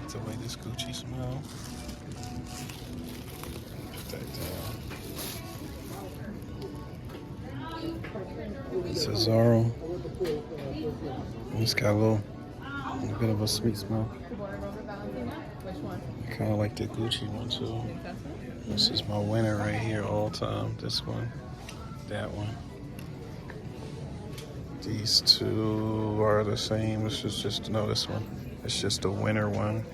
like the way this Gucci smells. Put that down. It's a Zara. It's got a bit of a sweet smell. I kind of like the Gucci one too. This is my winner right here all time. This one, that one. These two are the same. This is just, no, this one. It's just a winter one.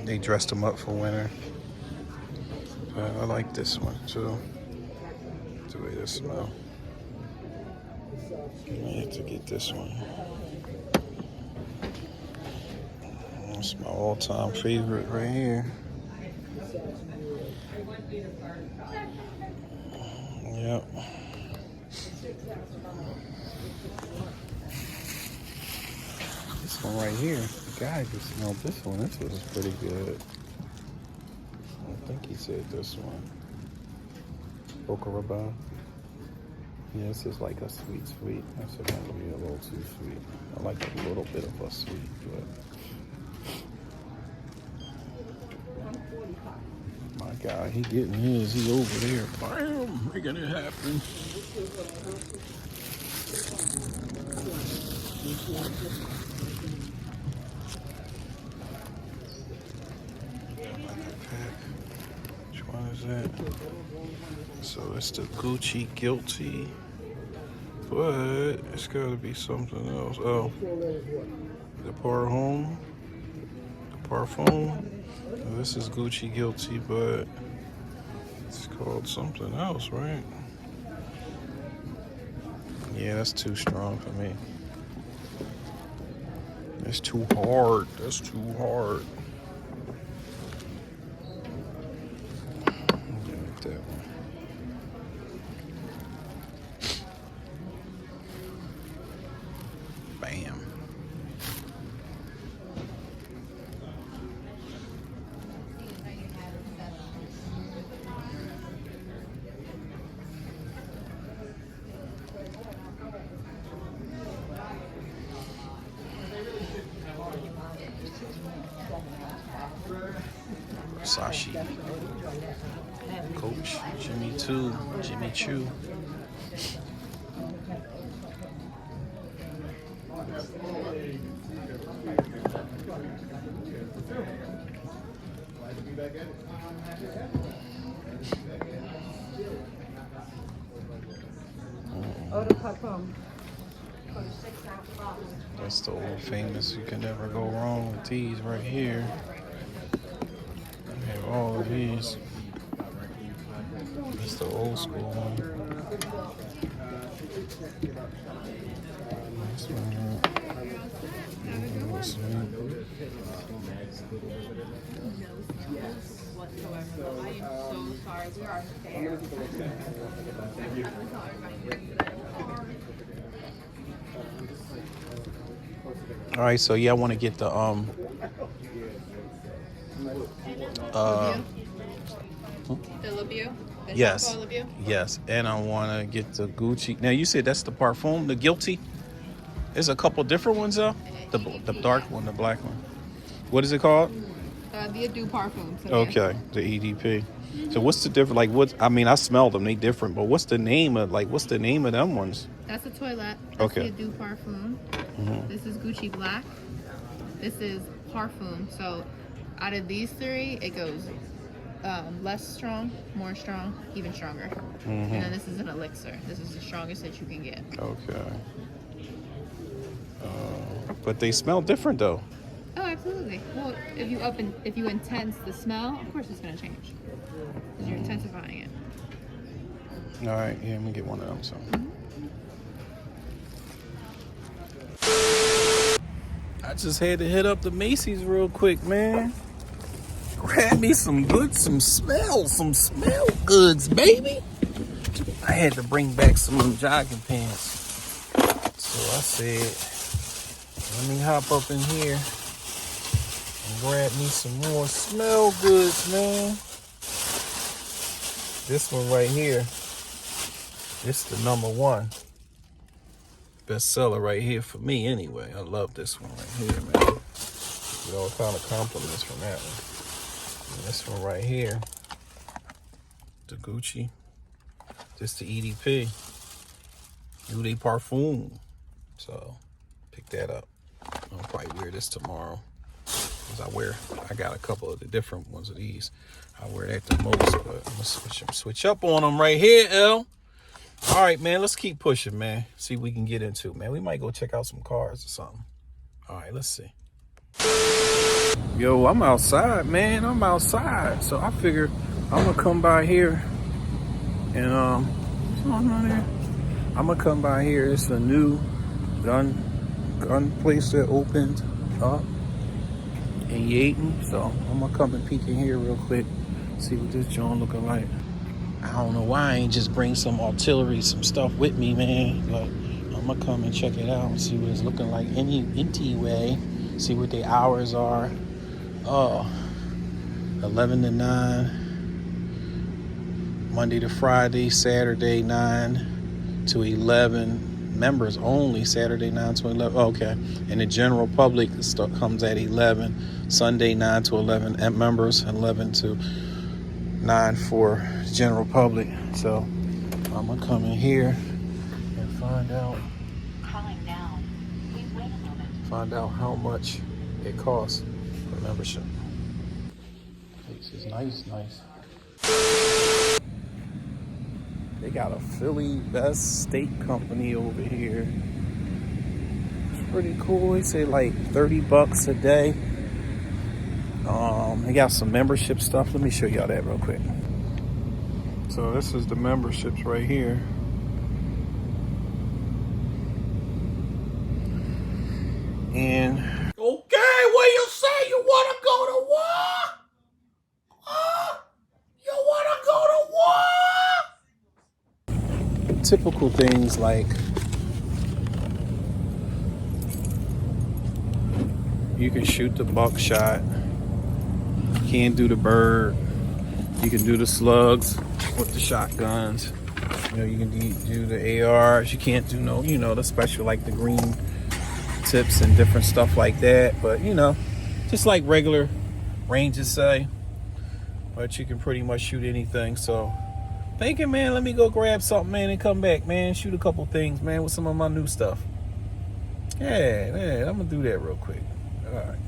They dressed them up for winter. But I like this one too. The way this smells. I have to get this one. It's my all-time favorite right here. Yep. This one right here, the guy just smelled this one. This was pretty good. I think he said this one. Boca Rabanne. Yeah, this is like a sweet. That's going to be a little too sweet. I like a little bit of a sweet, but my God, he getting his. He over there. Bam, making it happen. Which one is that? So it's the Gucci Guilty, but it's got to be something else. Oh, the Parfum. This is Gucci Guilty, but it's called something else, right? Yeah, that's too strong for me. That's too hard. That's too hard. Like that one. Bam. Versace, Coach, Jimmy Choo. That's the old famous. You can never go wrong with these right here. I have all of these. It's the old school one. This one. This one. I am so sorry. We are fair. All right, so yeah, I want to get the The LeBeau? yes, LeBeau? yes, and I want to get the Gucci. Now you said that's the Parfum, the Guilty. There's a couple different ones though. The dark one, the black one. What is it called? The Eau Parfum. So Okay, the EDP. So what's the difference? Like what? I mean, I smell them; they different. But what's the name of them ones? That's a toilet. That's Okay. the Eau Parfum. Mm-hmm. This is Gucci Black. This is Parfum. So out of these three, it goes less strong, more strong, even stronger. Mm-hmm. And then this is an elixir. This is the strongest that you can get. Okay. But they smell different though. Oh, absolutely. Well, if you intense the smell, of course it's going to change. Because you're intensifying it. All right, yeah, let me get one of them. So. I just had to hit up the Macy's real quick, man. Grab me some smell goods, baby. I had to bring back some of them jogging pants. So I said, let me hop up in here and grab me some more smell goods, man. This one right here, this the #1 bestseller right here for me anyway. I love this one right here, man. Get all kind of compliments from that one. And this one right here, the Gucci. This the EDP. Eau de Parfum. So, pick that up. I'll probably wear this tomorrow. Because I got a couple of the different ones of these. I wear that the most, but I'm gonna switch up on them right here, L. All right, man, let's keep pushing, man. See what we can get into, man. We might go check out some cars or something. All right, let's see. Yo, I'm outside, man. I'm outside. So I figure I'm gonna come by here and what's going on there? I'm gonna come by here. It's a new gun place that opened up in Yaten. So I'm gonna come and peek in here real quick, see what this joint looking like. I don't know why I ain't just bring some artillery, some stuff with me, man. But I'm gonna come and check it out and see what it's looking like anyway. See what the hours are. Oh, 11 to 9. Monday to Friday, Saturday 9 to 11. Members only, Saturday 9 to 11. Okay. And the general public stuff comes at 11. Sunday 9 to 11. And members 11 to 9 for general public. So I'm gonna come in here and find out. Calling now. Please wait a moment. Find out how much it costs for membership. This is nice. They got a Philly Best Steak Company over here. It's pretty cool. They say like $30 a day. They got some membership stuff. Let me show y'all that real quick. So this is the memberships right here. And okay, what you say? You wanna go to war? Huh? You wanna go to war? Typical things like you can shoot the buckshot. You can't do the bird. You can do the slugs with the shotguns. You know, you can do the ARs. You can't do the special like the green tips and different stuff like that. But just like regular ranges say. But you can pretty much shoot anything. So thinking, man, let me go grab something, man, and come back, man. Shoot a couple things, man, with some of my new stuff. Yeah, man, I'm gonna do that real quick. All right.